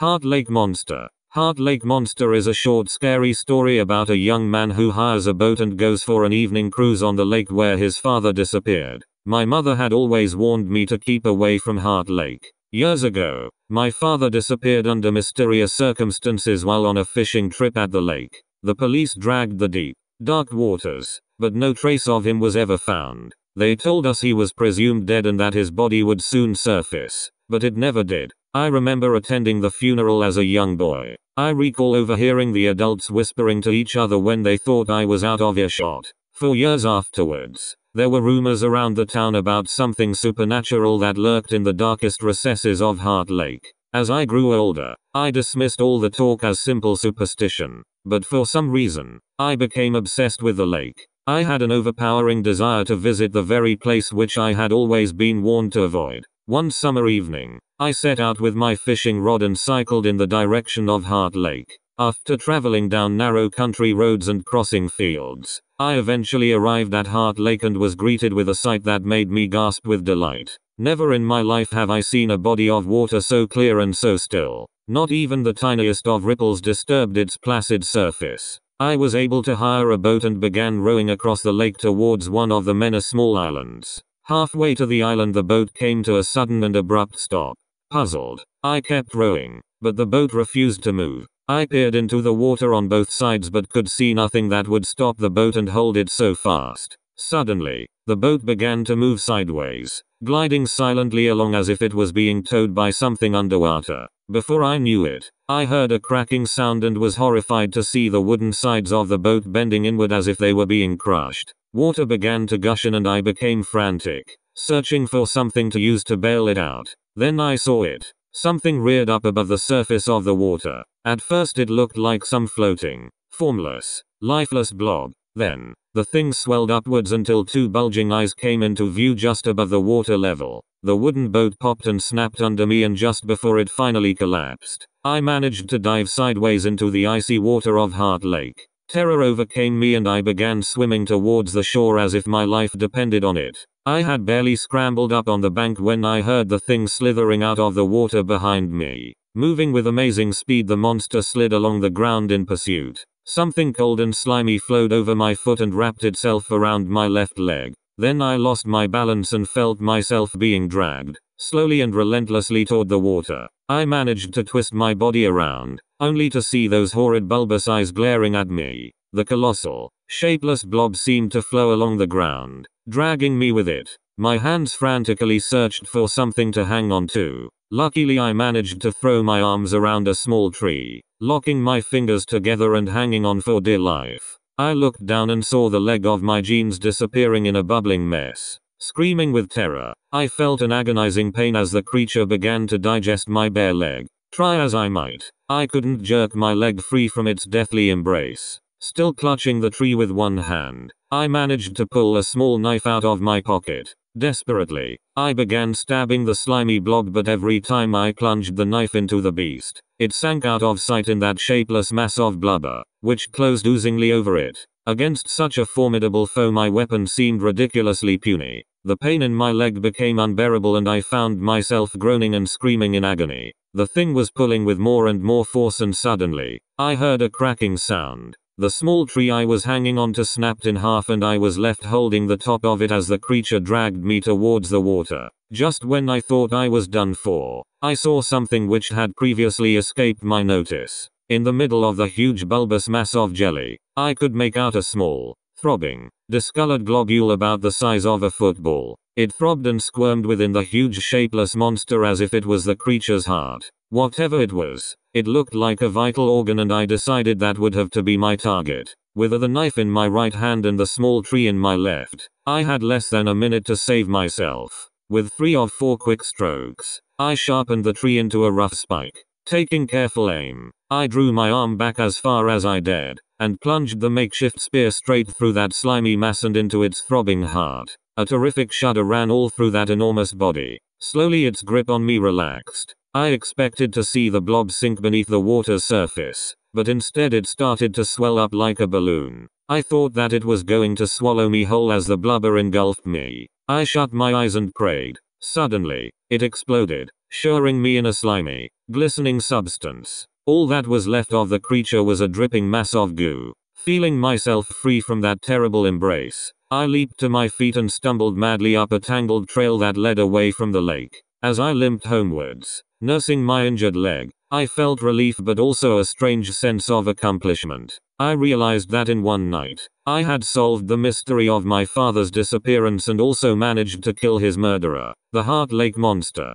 Heart Lake Monster. Heart Lake Monster is a short scary story about a young man who hires a boat and goes for an evening cruise on the lake where his father disappeared. My mother had always warned me to keep away from Heart Lake. Years ago, my father disappeared under mysterious circumstances while on a fishing trip at the lake. The police dragged the deep, dark waters, but no trace of him was ever found. They told us he was presumed dead and that his body would soon surface, but it never did. I remember attending the funeral as a young boy. I recall overhearing the adults whispering to each other when they thought I was out of earshot. For years afterwards, there were rumors around the town about something supernatural that lurked in the darkest recesses of Heart Lake. As I grew older, I dismissed all the talk as simple superstition. But for some reason, I became obsessed with the lake. I had an overpowering desire to visit the very place which I had always been warned to avoid. One summer evening, I set out with my fishing rod and cycled in the direction of Heart Lake. After traveling down narrow country roads and crossing fields, I eventually arrived at Heart Lake and was greeted with a sight that made me gasp with delight. Never in my life have I seen a body of water so clear and so still. Not even the tiniest of ripples disturbed its placid surface. I was able to hire a boat and began rowing across the lake towards one of the many small islands. Halfway to the island the boat came to a sudden and abrupt stop. Puzzled, I kept rowing, but the boat refused to move. I peered into the water on both sides but could see nothing that would stop the boat and hold it so fast. Suddenly, the boat began to move sideways, gliding silently along as if it was being towed by something underwater. Before I knew it, I heard a cracking sound and was horrified to see the wooden sides of the boat bending inward as if they were being crushed. Water began to gush in and I became frantic, searching for something to use to bail it out. Then I saw it. Something reared up above the surface of the water. At first it looked like some floating, formless, lifeless blob. Then, the thing swelled upwards until two bulging eyes came into view just above the water level. The wooden boat popped and snapped under me, and just before it finally collapsed, I managed to dive sideways into the icy water of Heart Lake. Terror overcame me and I began swimming towards the shore as if my life depended on it. I had barely scrambled up on the bank when I heard the thing slithering out of the water behind me. Moving with amazing speed, the monster slid along the ground in pursuit. Something cold and slimy flowed over my foot and wrapped itself around my left leg. Then I lost my balance and felt myself being dragged, slowly and relentlessly toward the water. I managed to twist my body around, only to see those horrid bulbous eyes glaring at me. The colossal, shapeless blob seemed to flow along the ground, dragging me with it. My hands frantically searched for something to hang on to. Luckily I managed to throw my arms around a small tree, locking my fingers together and hanging on for dear life. I looked down and saw the leg of my jeans disappearing in a bubbling mess. Screaming with terror, I felt an agonizing pain as the creature began to digest my bare leg. Try as I might, I couldn't jerk my leg free from its deathly embrace. Still clutching the tree with one hand, I managed to pull a small knife out of my pocket. Desperately, I began stabbing the slimy blob, but every time I plunged the knife into the beast, it sank out of sight in that shapeless mass of blubber, which closed oozingly over it. Against such a formidable foe my weapon seemed ridiculously puny. The pain in my leg became unbearable and I found myself groaning and screaming in agony. The thing was pulling with more and more force, and suddenly, I heard a cracking sound. The small tree I was hanging onto snapped in half and I was left holding the top of it as the creature dragged me towards the water. Just when I thought I was done for, I saw something which had previously escaped my notice. In the middle of the huge bulbous mass of jelly, I could make out a small, throbbing, discolored globule about the size of a football. It throbbed and squirmed within the huge shapeless monster as if it was the creature's heart. Whatever it was, it looked like a vital organ and I decided that would have to be my target. With the knife in my right hand and the small tree in my left, I had less than a minute to save myself. With 3 or 4 quick strokes, I sharpened the tree into a rough spike. Taking careful aim, I drew my arm back as far as I dared, and plunged the makeshift spear straight through that slimy mass and into its throbbing heart. A terrific shudder ran all through that enormous body. Slowly its grip on me relaxed. I expected to see the blob sink beneath the water's surface, but instead it started to swell up like a balloon. I thought that it was going to swallow me whole as the blubber engulfed me. I shut my eyes and prayed. Suddenly, it exploded, showering me in a slimy, glistening substance. All that was left of the creature was a dripping mass of goo. Feeling myself free from that terrible embrace, I leaped to my feet and stumbled madly up a tangled trail that led away from the lake. As I limped homewards, nursing my injured leg, I felt relief but also a strange sense of accomplishment. I realized that in one night, I had solved the mystery of my father's disappearance and also managed to kill his murderer, the Heart Lake Monster.